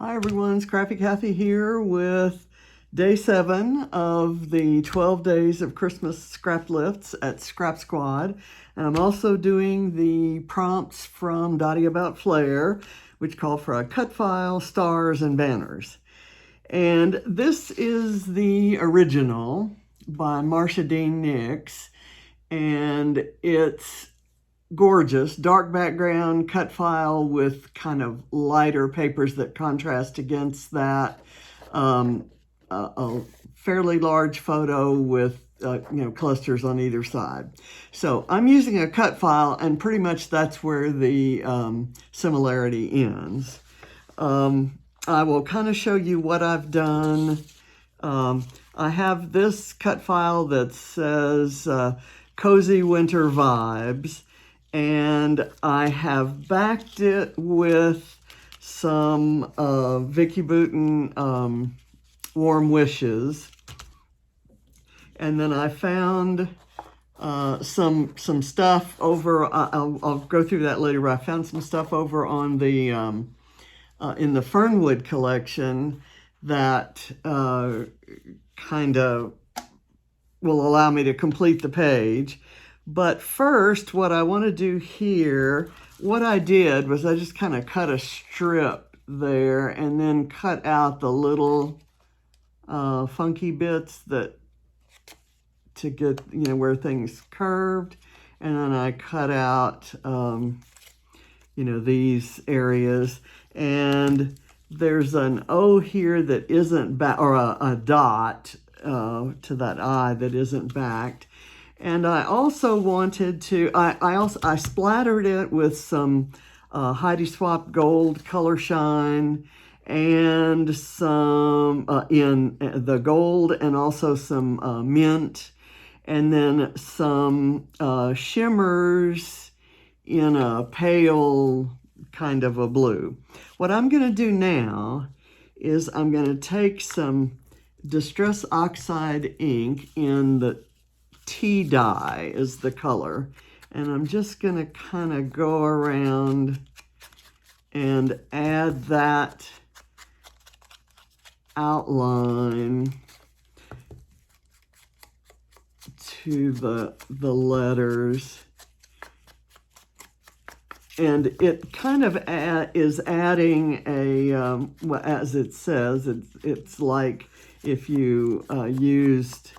Hi everyone, Scrappy Kathy here with day 7 of the 12 days of Christmas Scraplifts at Scrap Squad. And I'm also doing the prompts from Dottie About Flair, which call for a cut file, stars, and banners. And this is the original by Marsha Dean Nix, and it's gorgeous, dark background, cut file with kind of lighter papers that contrast against that. A fairly large photo with clusters on either side. So I'm using a cut file, and pretty much that's where the similarity ends. I will kind of show you what I've done. I have this cut file that says Cozy Winter Vibes, and I have backed it with some Vicki Boutin Warm Wishes. And then I found some stuff over, I'll go through that later, but I found some stuff over on the, in the Fernwood collection that kind of will allow me to complete the page. But first, what I want to do here, what I did was I just kind of cut a strip there and then cut out the little funky bits that to get, where things curved. And then I cut out, these areas. And there's an O here that isn't back, or a dot to that I that isn't backed. And I also wanted to, I splattered it with some Heidi Swap Gold Color Shine and some in the gold, and also some mint, and then some shimmers in a pale kind of a blue. What I'm going to do now is I'm going to take some Distress Oxide ink in the tea dye is the color, and I'm just going to kind of go around and add that outline to the letters. And it kind of is adding a, well, as it says, it's like if you used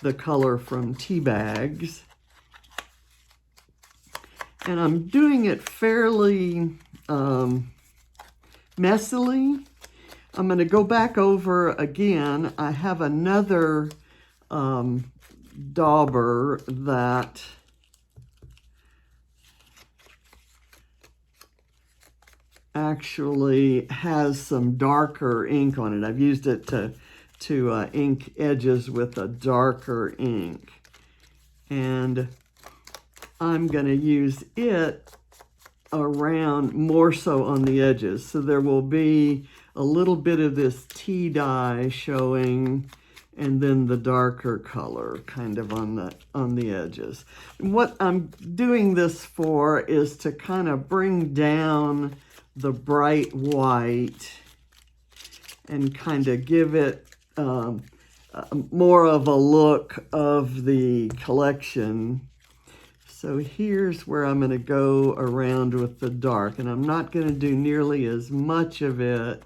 the color from tea bags. And I'm doing it fairly messily. I'm going to go back over again. I have another dauber that actually has some darker ink on it. I've used it to ink edges with a darker ink, and I'm going to use it around more so on the edges, so there will be a little bit of this tea dye showing, and then the darker color kind of on the edges. And what I'm doing this for is to kind of bring down the bright white and kind of give it more of a look of the collection. So here's where I'm going to go around with the dark, and I'm not going to do nearly as much of it.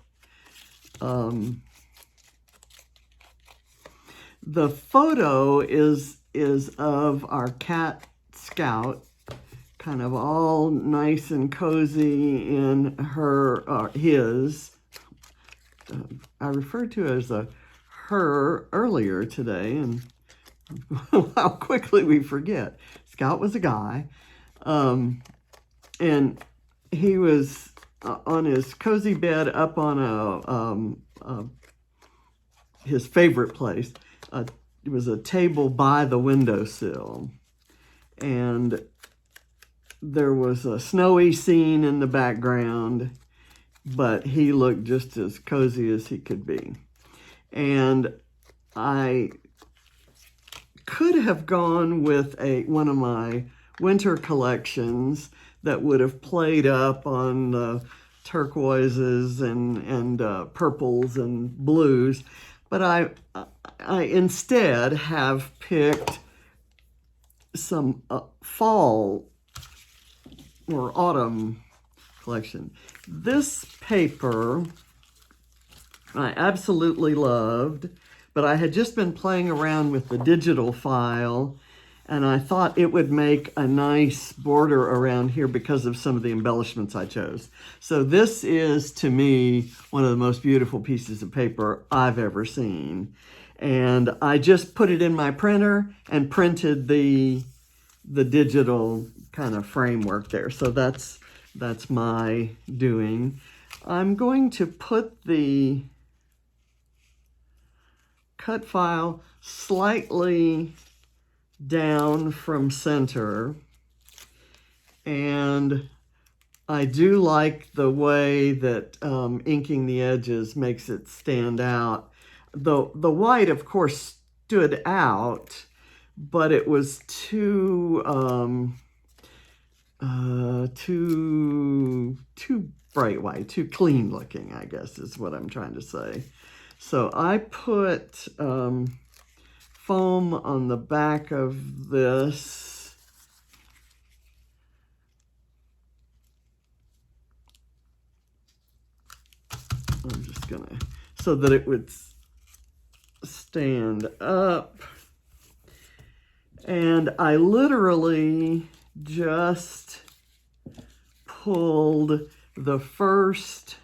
The photo is of our cat Scout, kind of all nice and cozy in his. I referred to it as a her earlier today, and how quickly we forget. Scout was a guy, and he was on his cozy bed up on his favorite place. It was a table by the windowsill, and there was a snowy scene in the background, but he looked just as cozy as he could be. And I could have gone with one of my winter collections that would have played up on the turquoises and purples and blues, but I instead have picked some fall or autumn collection. This paper I absolutely loved, but I had just been playing around with the digital file, and I thought it would make a nice border around here because of some of the embellishments I chose. So this is, to me, one of the most beautiful pieces of paper I've ever seen. And I just put it in my printer and printed the digital kind of framework there. So that's my doing. I'm going to put the cut file slightly down from center, and I do like the way that inking the edges makes it stand out. The white, of course, stood out, but it was too bright white, too clean looking, I guess is what I'm trying to say. So I put foam on the back of this. I'm just gonna, so that it would stand up. And I literally just pulled the first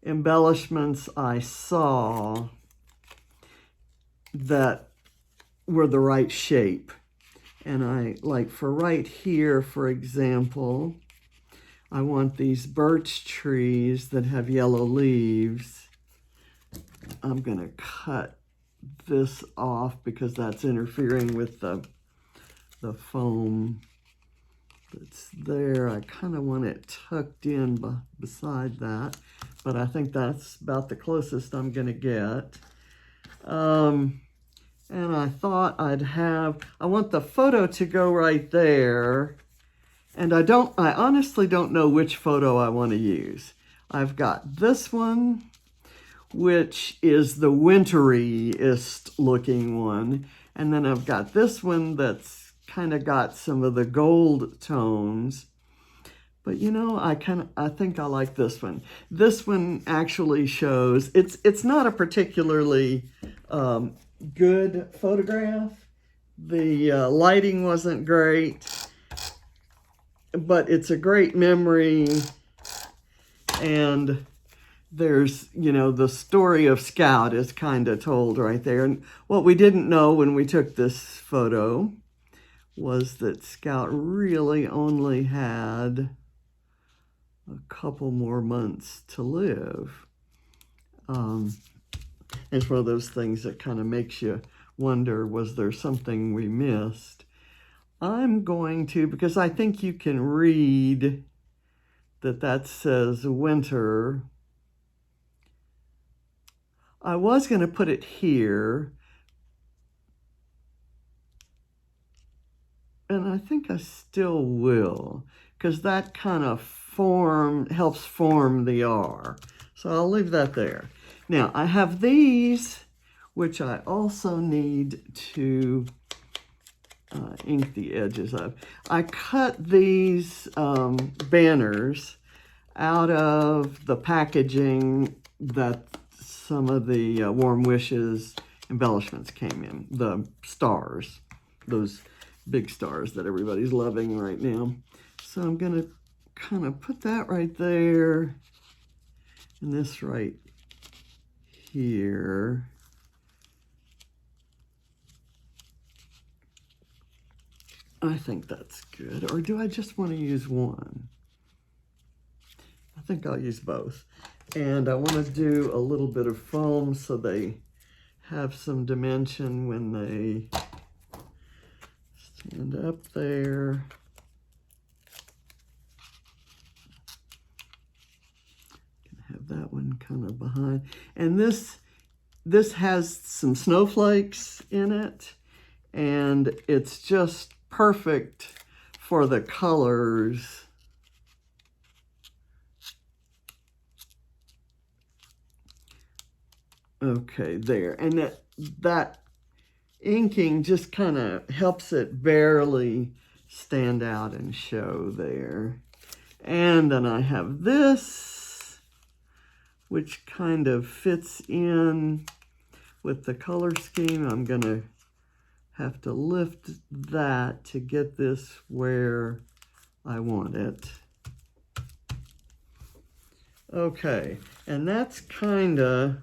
embellishments I saw that were the right shape. And I, like for right here, for example, I want these birch trees that have yellow leaves. I'm gonna cut this off because that's interfering with the foam that's there. I kind of want it tucked in beside that, but I think that's about the closest I'm gonna get. And I thought I want the photo to go right there. And I honestly don't know which photo I want to use. I've got this one, which is the winteriest looking one. And then I've got this one that's kind of got some of the gold tones. But you know, I think I like this one. This one actually shows, it's not a particularly good photograph. The lighting wasn't great, but it's a great memory. And there's, you know, the story of Scout is kind of told right there. And what we didn't know when we took this photo was that Scout really only had a couple more months to live. It's one of those things that kind of makes you wonder, was there something we missed? I'm going to, because I think you can read that says winter. I was going to put it here, and I think I still will, because that kind of helps form the R. So I'll leave that there. Now I have these, which I also need to ink the edges of. I cut these banners out of the packaging that some of the Warm Wishes embellishments came in, the stars, those big stars that everybody's loving right now. So I'm going to kind of put that right there, and this right here. I think that's good. Or do I just want to use one? I think I'll use both. And I want to do a little bit of foam so they have some dimension when they stand up there. Have that one kind of behind. And this has some snowflakes in it, and it's just perfect for the colors Okay, there. And that inking just kind of helps it barely stand out and show there. And then I have this, which kind of fits in with the color scheme. I'm going to have to lift that to get this where I want it. Okay, and that's kind of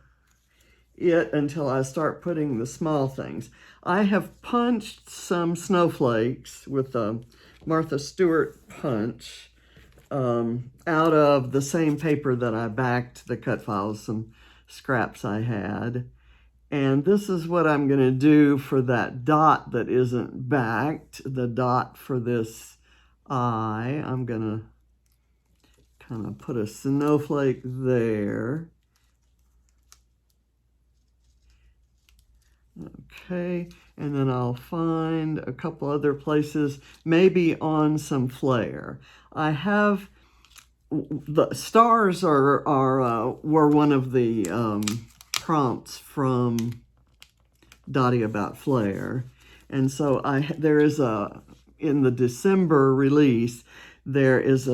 it until I start putting the small things. I have punched some snowflakes with a Martha Stewart punch out of the same paper that I backed the cut files, some scraps I had. And this is what I'm going to do for that dot that isn't backed, the dot for this eye. I'm going to kind of put a snowflake there. Okay, and then I'll find a couple other places, maybe on some flare. I have, the stars were one of the prompts from Dottie about flare. And so there is in the December release, there is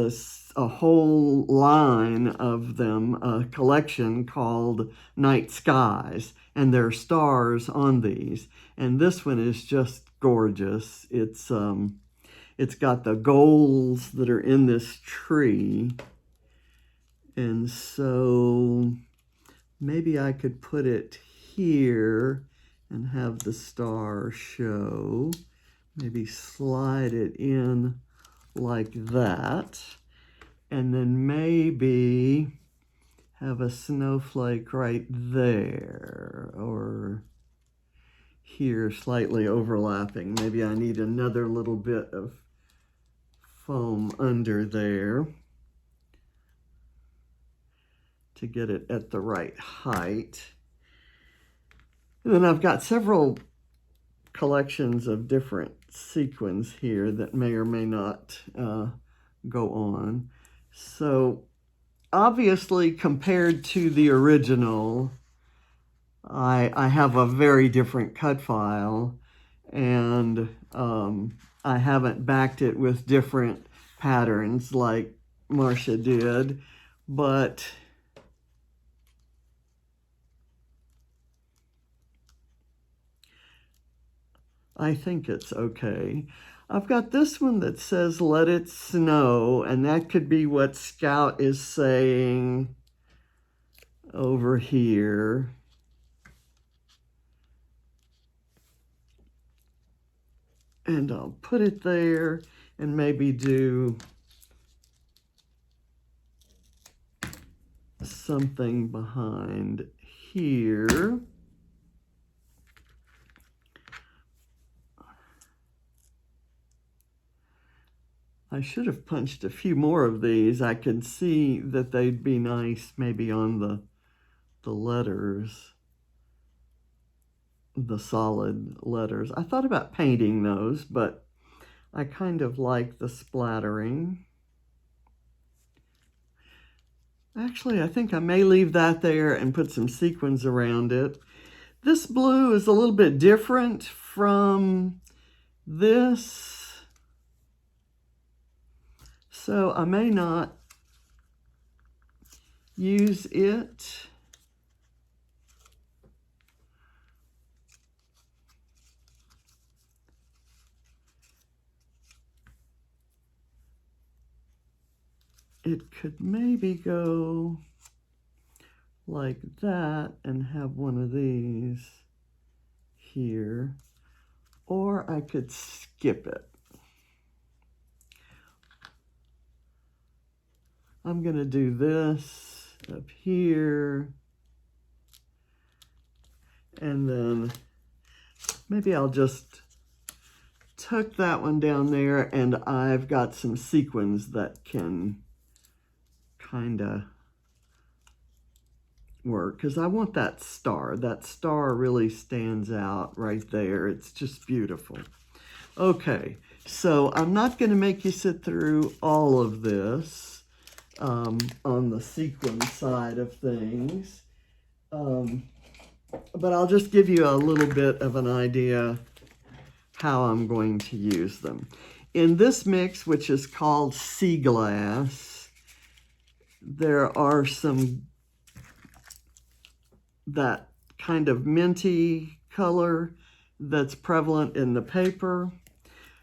a whole line of them, a collection called Night Skies, and there are stars on these. And this one is just gorgeous. It's got the goals that are in this tree. And so maybe I could put it here and have the star show. Maybe slide it in like that. And then maybe have a snowflake right there, or here slightly overlapping. Maybe I need another little bit of foam under there to get it at the right height. And then I've got several collections of different sequins here that may or may not go on. So obviously, compared to the original, I have a very different cut file, and I haven't backed it with different patterns like Marcia did, but I think it's okay. I've got this one that says, "Let it snow," and that could be what Scout is saying over here. And I'll put it there and maybe do something behind here. I should have punched a few more of these. I could see that they'd be nice maybe on the letters, the solid letters. I thought about painting those, but I kind of like the splattering. Actually, I think I may leave that there and put some sequins around it. This blue is a little bit different from this, so I may not use it. It could maybe go like that and have one of these here, or I could skip it. I'm going to do this up here, and then maybe I'll just tuck that one down there, and I've got some sequins that can kind of work, because I want that star. That star really stands out right there. It's just beautiful. Okay, so I'm not going to make you sit through all of this on the sequin side of things. but I'll just give you a little bit of an idea how I'm going to use them. In this mix, which is called Sea Glass, there are some, that kind of minty color that's prevalent in the paper.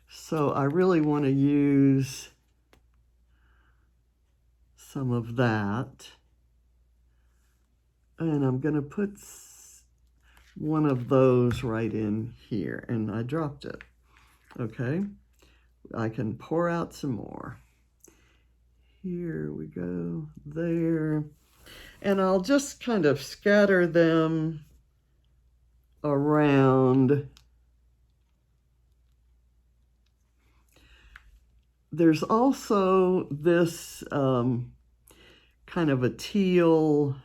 So I really want to use some of that. And I'm going to put one of those right in here. And I dropped it. Okay. I can pour out some more. Here we go. There. And I'll just kind of scatter them around. There's also this kind of a teal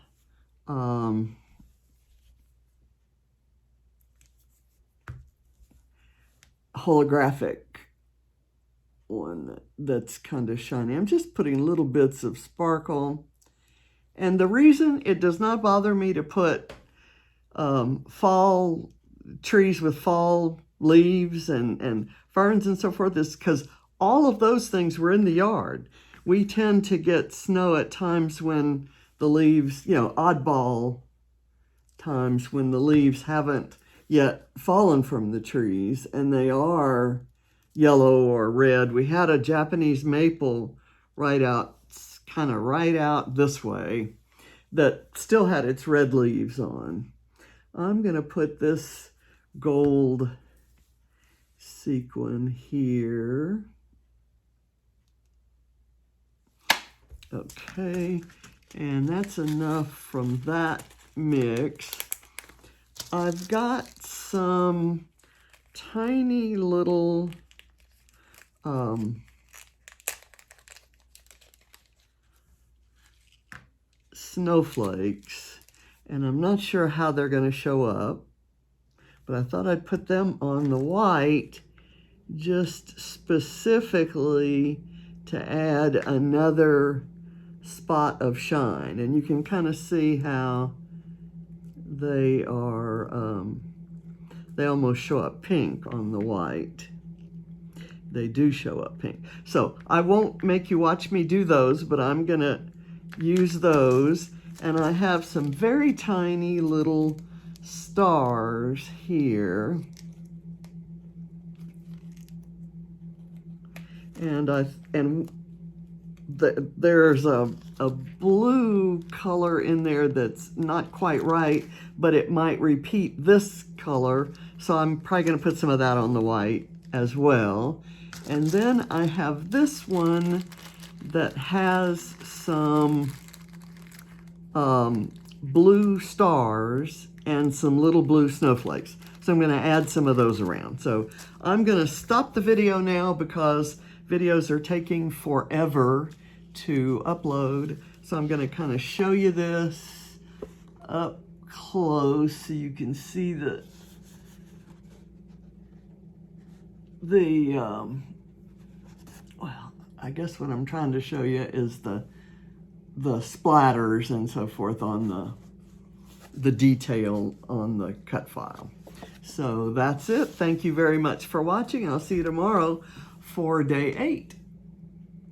holographic one that's kind of shiny. I'm just putting little bits of sparkle. And the reason it does not bother me to put fall trees with fall leaves and ferns and so forth is because all of those things were in the yard. We tend to get snow at times when the leaves, you know, oddball times when the leaves haven't yet fallen from the trees and they are yellow or red. We had a Japanese maple right out, kind of right out this way, that still had its red leaves on. I'm going to put this gold sequin here. Okay, and that's enough from that mix. I've got some tiny little snowflakes, and I'm not sure how they're going to show up, but I thought I'd put them on the white just specifically to add another spot of shine. And you can kind of see how they are, they almost show up pink on the white. They do show up pink. So I won't make you watch me do those, but I'm gonna use those. And I have some very tiny little stars here. And there's a blue color in there that's not quite right, but it might repeat this color. So I'm probably gonna put some of that on the white as well. And then I have this one that has some blue stars and some little blue snowflakes. So I'm going to add some of those around. So I'm going to stop the video now because videos are taking forever to upload. So I'm going to kind of show you this up close so you can see well, I guess what I'm trying to show you is the splatters and so forth on the detail on the cut file. So that's it. Thank you very much for watching. I'll see you tomorrow for day 8.